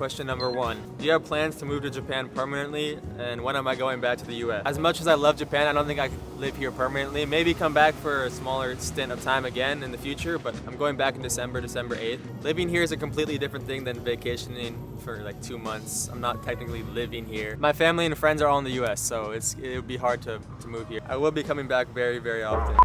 question number 1. Do you have plans to move to Japan permanently, and when am I going back to the US? As much as I love Japan, I don't think I could live here permanently. Maybe come back for a smaller stint of time again in the future, but I'm going back in December 8th. Living here is a completely different thing than vacationing for like 2 months. I'm not technically living here. My family and friends are all in the US, so it would be hard to move here. I will be coming back very, very often.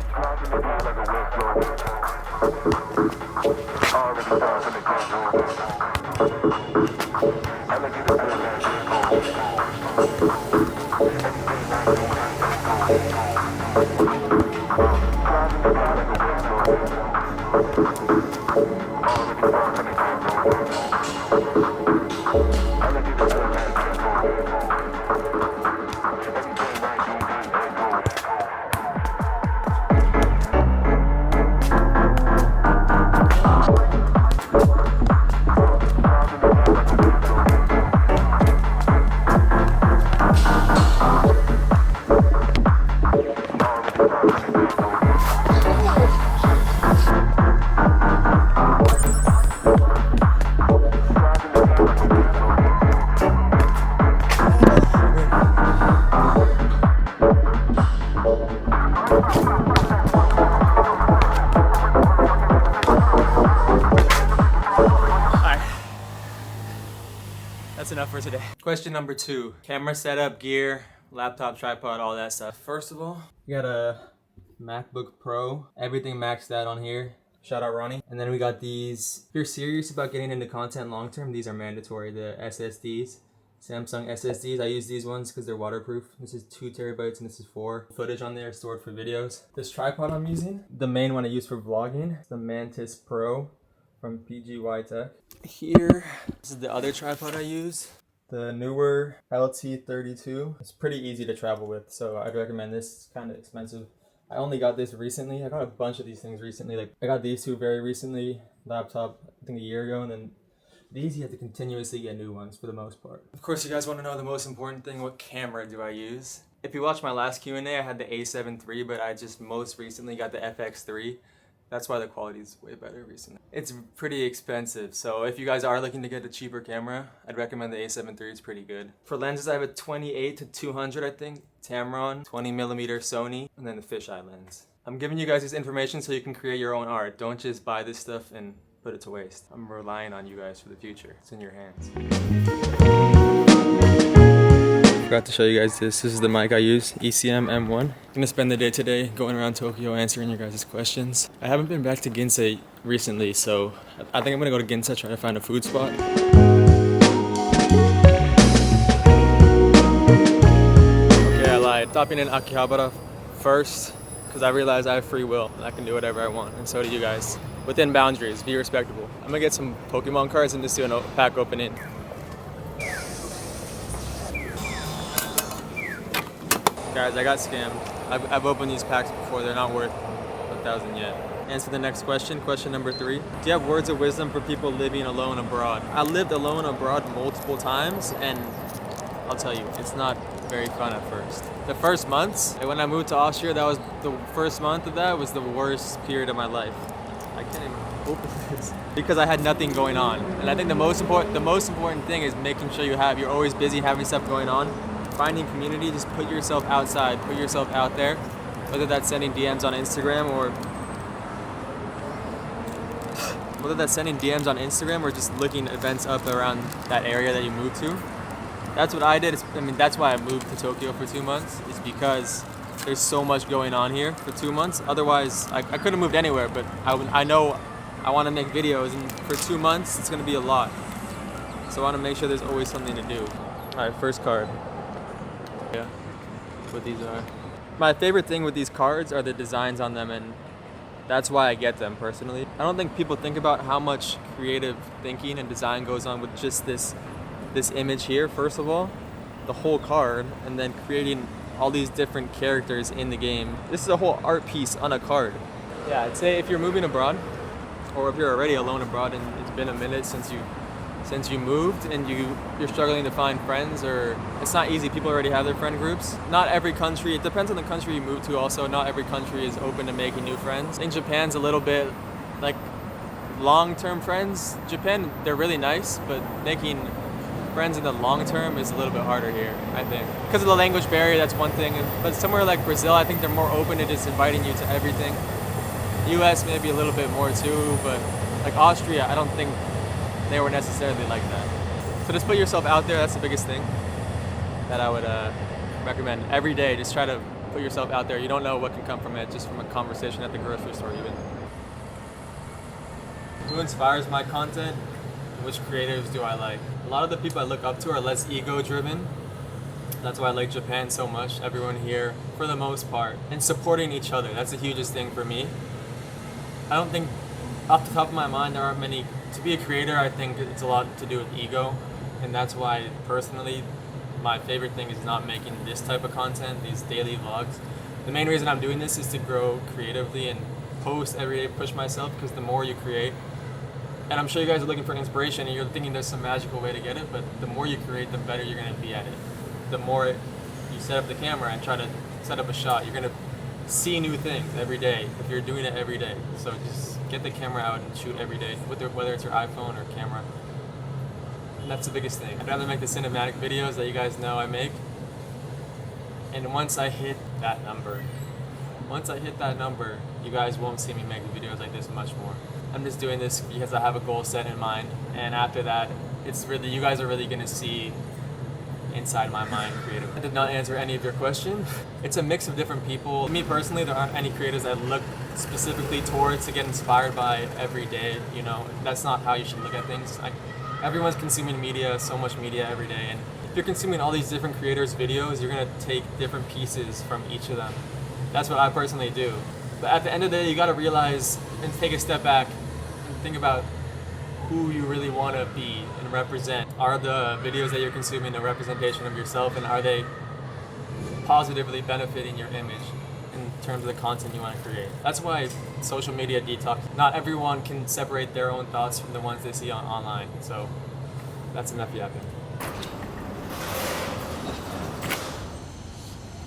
That's enough for today. Question number 2. Camera setup, gear, laptop, tripod, all that stuff. First of all, we got a MacBook Pro. Everything maxed out on here. Shout out Ronnie. And then we got these. If you're serious about getting into content long term, these are mandatory. The SSDs. Samsung SSDs. I use these ones because they're waterproof. This is 2 terabytes and this is 4. Footage on there stored for videos. This tripod I'm using, the main one I use for vlogging, is the Mantis Pro from PGY Tech. Here, this is the other tripod I use, the newer LT32. It's pretty easy to travel with, so I'd recommend this. It's kind of expensive. I only got this recently. I got a bunch of these things recently. Like I got these 2 very recently, laptop I think a year ago, and then these you have to continuously get new ones for the most part. Of course, you guys want to know the most important thing: what camera do I use? If you watched my last Q&A, I had the A7 III, but I just most recently got the FX 3. That's why the quality is way better recently. It's pretty expensive, so if you guys are looking to get a cheaper camera, I'd recommend the A7 III. It's pretty good. For lenses, I have a 28 to 200, I think, Tamron, 20mm Sony, and then the fisheye lens. I'm giving you guys this information so you can create your own art. Don't just buy this stuff and put it to waste. I'm relying on you guys for the future. It's in your hands. Forgot to show you guys this. This is the mic I use, ECM M1. I'm gonna spend the day today going around Tokyo answering your guys' questions. I haven't been back to Ginza recently, so I think I'm gonna go to Ginza, try to find a food spot. Okay, I lied. Stopping in Akihabara first, because I realized I have free will and I can do whatever I want, and so do you guys. Within boundaries, be respectable. I'm gonna get some Pokemon cards and just do a pack opening. Guys, I got scammed. I've opened these packs before. They're not worth 1,000 yet. Answer the next question. Question number 3. Do you have words of wisdom for people living alone abroad? I lived alone abroad multiple times, and I'll tell you, it's not very fun at first. The first months, when I moved to Austria, that was the first month of that was the worst period of my life. I can't even open this because I had nothing going on. And I think the most important thing is making sure you're always busy having stuff going on. Finding community, just put yourself outside, put yourself out there, whether that's sending DMs on Instagram or just looking events up around that area that you moved to. That's what I did. That's why I moved to Tokyo for 2 months, is because there's so much going on here for 2 months. Otherwise, I could have moved anywhere, but I know I want to make videos, and for 2 months, it's going to be a lot. So I want to make sure there's always something to do. All right, first card. Yeah, what these are. My favorite thing with these cards are the designs on them, and that's why I get them personally. I don't think people think about how much creative thinking and design goes on with just this image here, first of all, the whole card, and then creating all these different characters in the game. This is a whole art piece on a card. Yeah, I'd say if you're moving abroad, or if you're already alone abroad and it's been a minute since you moved and you're struggling to find friends, or it's not easy, people already have their friend groups. Not every country, it depends on the country you move to also, not every country is open to making new friends. I think Japan's a little bit like long-term friends. Japan, they're really nice, but making friends in the long term is a little bit harder here, I think. Because of the language barrier, that's one thing. But somewhere like Brazil, I think they're more open to just inviting you to everything. US maybe a little bit more too, but like Austria, I don't think they were necessarily like that. So just put yourself out there, that's the biggest thing that I would recommend. Every day, just try to put yourself out there. You don't know what can come from it, just from a conversation at the grocery store even. Who inspires my content? Which creators do I like? A lot of the people I look up to are less ego-driven. That's why I like Japan so much. Everyone here, for the most part, and supporting each other. That's the hugest thing for me. I don't think, off the top of my mind, there aren't many. To be a creator, I think it's a lot to do with ego, and that's why, personally, my favorite thing is not making this type of content, these daily vlogs. The main reason I'm doing this is to grow creatively and post every day, push myself, because the more you create, and I'm sure you guys are looking for inspiration and you're thinking there's some magical way to get it, but the more you create, the better you're going to be at it. The more you set up the camera and try to set up a shot, you're going to see new things every day if you're doing it every day. So just get the camera out and shoot every day, whether it's your iPhone or camera. And that's the biggest thing. I'd rather make the cinematic videos that you guys know I make. And once I hit that number, you guys won't see me make videos like this much more. I'm just doing this because I have a goal set in mind, and after that, it's really, you guys are really gonna see inside my mind creative. I did not answer any of your question. It's a mix of different people. Me personally, there aren't any creators I look specifically towards to get inspired by every day. You know, that's not how you should look at things. Everyone's consuming media, so much media every day, and if you're consuming all these different creators' videos, you're gonna take different pieces from each of them. That's what I personally do. But at the end of the day, you gotta realize and take a step back and think about who you really want to be and represent. Are the videos that you're consuming a representation of yourself, and are they positively benefiting your image in terms of the content you want to create? That's why social media detox. Not everyone can separate their own thoughts from the ones they see online. So that's enough yapping.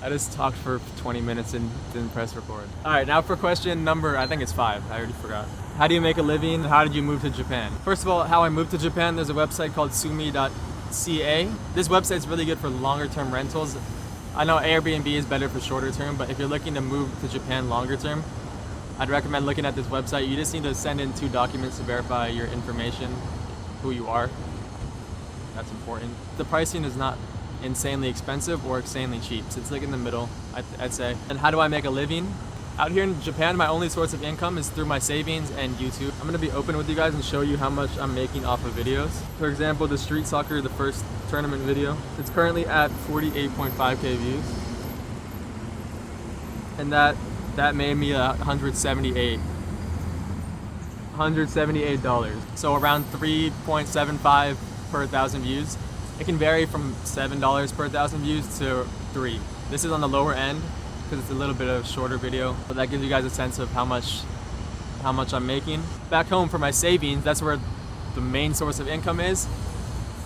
I just talked for 20 minutes and didn't press record. All right, now for question number, I think it's 5. I already forgot. How do you make a living? How did you move to Japan? First of all, how I moved to Japan, there's a website called sumi.ca. This website's really good for longer term rentals. I know Airbnb is better for shorter term, but if you're looking to move to Japan longer term, I'd recommend looking at this website. You just need to send in 2 documents to verify your information, who you are. That's important. The pricing is not insanely expensive or insanely cheap, so it's like in the middle, I'd say. And how do I make a living? Out here in Japan, my only source of income is through my savings and YouTube. I'm gonna be open with you guys and show you how much I'm making off of videos. For example, the street soccer, the first tournament video, it's currently at 48.5k views. And that made me $178. So around 3.75 per 1,000 views. It can vary from $7 per 1,000 views to $3. This is on the lower end because it's a little bit of a shorter video, but that gives you guys a sense of how much I'm making. Back home for my savings, that's where the main source of income is.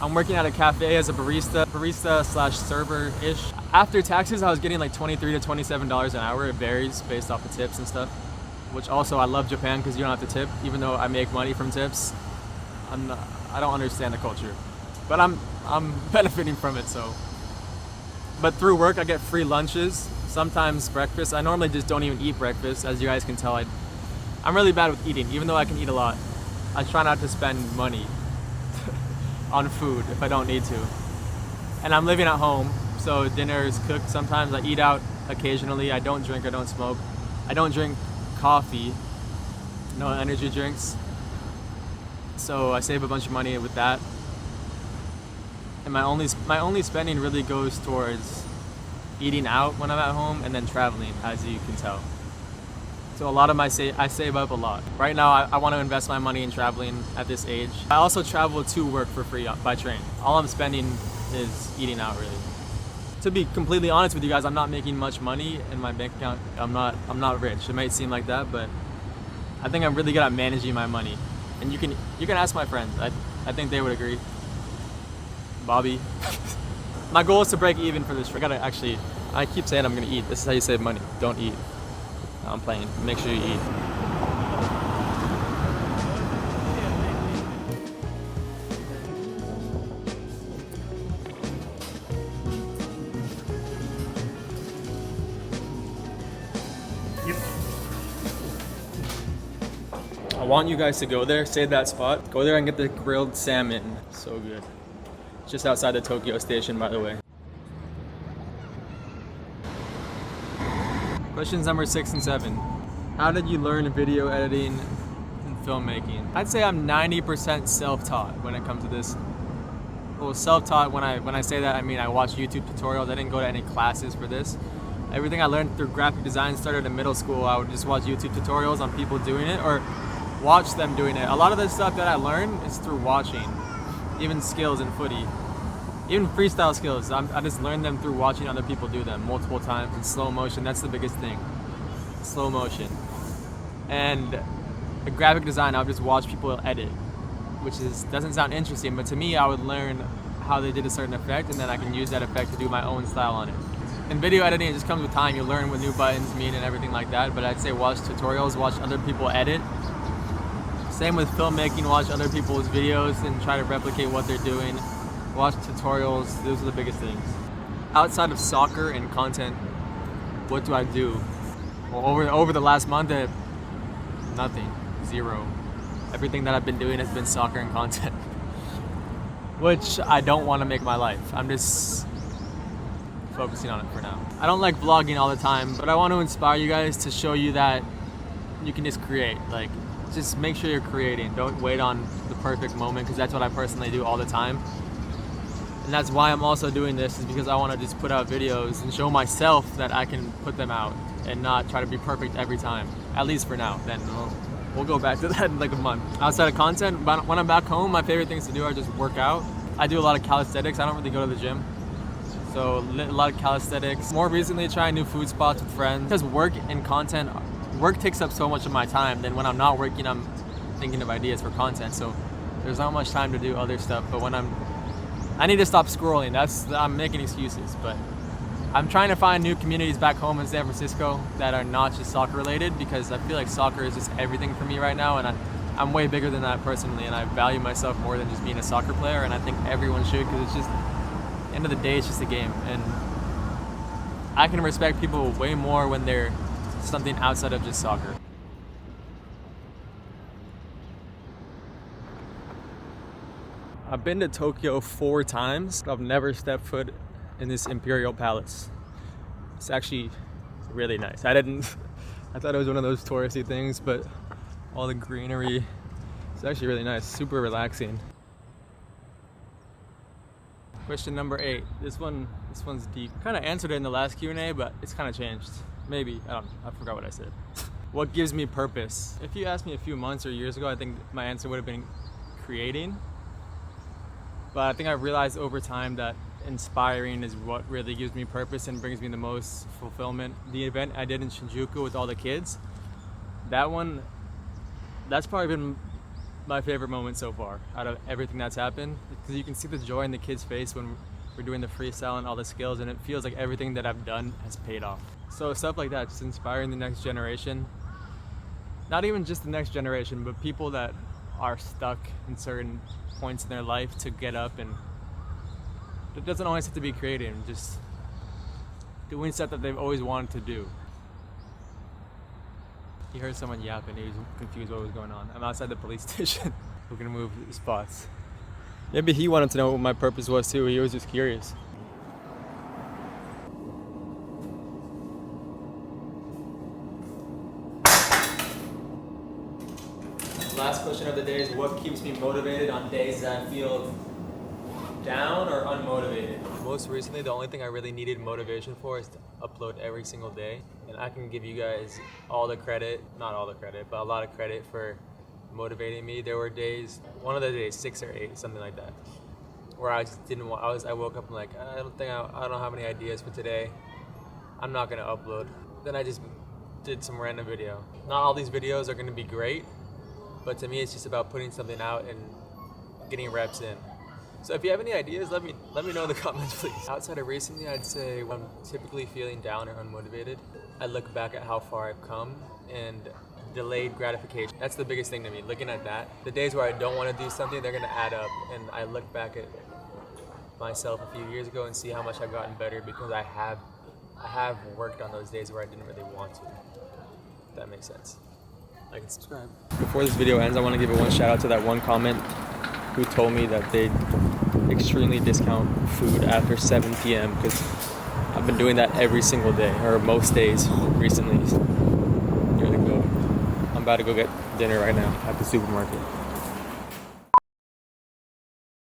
I'm working at a cafe as a barista slash server-ish. After taxes, I was getting like $23 to $27 an hour. It varies based off the tips and stuff, which also I love Japan because you don't have to tip. Even though I make money from tips, I don't understand the culture. But I'm benefiting from it, so. But through work, I get free lunches, sometimes breakfast. I normally just don't even eat breakfast. As you guys can tell, I'm really bad with eating, even though I can eat a lot. I try not to spend money on food if I don't need to. And I'm living at home, so dinner is cooked. Sometimes I eat out occasionally. I don't drink, I don't smoke. I don't drink coffee, no energy drinks. So I save a bunch of money with that. And my only spending really goes towards eating out when I'm at home and then traveling, as you can tell. So a lot of I save up a lot. Right now, I want to invest my money in traveling at this age. I also travel to work for free by train. All I'm spending is eating out, really. To be completely honest with you guys, I'm not making much money in my bank account. I'm not rich. It might seem like that, but I think I'm really good at managing my money. And you can ask my friends. I think they would agree. Bobby. My goal is to break even for this. I keep saying I'm gonna eat. This is how you save money. Don't eat. No, I'm playing. Make sure you eat. want you guys to go there, save that spot. Go there and get the grilled salmon. So good. Just outside the Tokyo station, by the way. Questions number 6 and 7. How did you learn video editing and filmmaking? I'd say I'm 90% self-taught when it comes to this. Well, self-taught, when I say that, I mean I watch YouTube tutorials. I didn't go to any classes for this. Everything I learned through graphic design started in middle school. I would just watch YouTube tutorials on people doing it or watch them doing it. A lot of the stuff that I learned is through watching. Even skills in footy. Even freestyle skills, I just learned them through watching other people do them multiple times in slow motion. That's the biggest thing. Slow motion. And the graphic design, I would just watch people edit, which doesn't sound interesting, but to me, I would learn how they did a certain effect, and then I can use that effect to do my own style on it. In video editing, it just comes with time. You learn what new buttons mean and everything like that, but I'd say watch tutorials, watch other people edit. Same with filmmaking, watch other people's videos and try to replicate what they're doing. Watch tutorials, those are the biggest things. Outside of soccer and content, what do I do? Well, over the last month, nothing, 0. Everything that I've been doing has been soccer and content, which I don't want to make my life. I'm just focusing on it for now. I don't like vlogging all the time, but I want to inspire you guys to show you that you can just create. Like, just make sure you're creating. Don't wait on the perfect moment, because that's what I personally do all the time. And that's why I'm also doing this, is because I want to just put out videos and show myself that I can put them out and not try to be perfect every time, at least for now. Then we'll go back to that in like a month. Outside of content, when I'm back home, my favorite things to do are just work out. I do a lot of calisthenics. I don't really go to the gym. So a lot of calisthenics. More recently, trying new food spots with friends. Because work and content, work takes up so much of my time. Then when I'm not working, I'm thinking of ideas for content. So there's not much time to do other stuff. But when I need to stop scrolling. I'm making excuses, but I'm trying to find new communities back home in San Francisco that are not just soccer related, because I feel like soccer is just everything for me right now, and I'm way bigger than that personally, and I value myself more than just being a soccer player, and I think everyone should, because it's just, at the end of the day, it's just a game, and I can respect people way more when they're something outside of just soccer. I've been to Tokyo 4 times. I've never stepped foot in this Imperial Palace. It's actually really nice. I thought it was one of those touristy things, but all the greenery, it's actually really nice, super relaxing. Question number 8. This one's deep. Kind of answered it in the last Q&A, but it's kind of changed. Maybe, I don't know, I forgot what I said. What gives me purpose? If you asked me a few months or years ago, I think my answer would have been creating. But I think I realized over time that inspiring is what really gives me purpose and brings me the most fulfillment. The event I did in Shinjuku with all the kids, that's probably been my favorite moment so far out of everything that's happened, because you can see the joy in the kids' face when we're doing the freestyle and all the skills, and it feels like everything that I've done has paid off. So stuff like that, just inspiring the next generation. Not even just the next generation, but people that are stuck in certain points in their life to get up, and it doesn't always have to be creative, just doing stuff that they've always wanted to do. He heard someone yapping, he was confused what was going on. I'm outside the police station. We're gonna move spots. Maybe he wanted to know what my purpose was too, he was just curious. Last question of the day is, what keeps me motivated on days that I feel down or unmotivated? Most recently, the only thing I really needed motivation for is to upload every single day. And I can give you guys all the credit, not all the credit, but a lot of credit for motivating me. There were days, one of the days, 6 or 8, something like that, where I just didn't want, I woke up and like, I don't have any ideas for today. I'm not gonna upload. Then I just did some random video. Not all these videos are gonna be great, but to me, it's just about putting something out and getting reps in. So if you have any ideas, let me know in the comments, please. Outside of recently, I'd say when I'm typically feeling down or unmotivated, I look back at how far I've come and delayed gratification. That's the biggest thing to me, looking at that. The days where I don't want to do something, they're gonna add up, and I look back at myself a few years ago and see how much I've gotten better, because I have worked on those days where I didn't really want to, if that makes sense. like and subscribe. Before this video ends, I want to give one shout out to that one comment who told me that they extremely discount food after 7 p.m. because I've been doing that every single day, or most days recently. I'm about to go get dinner right now at the supermarket.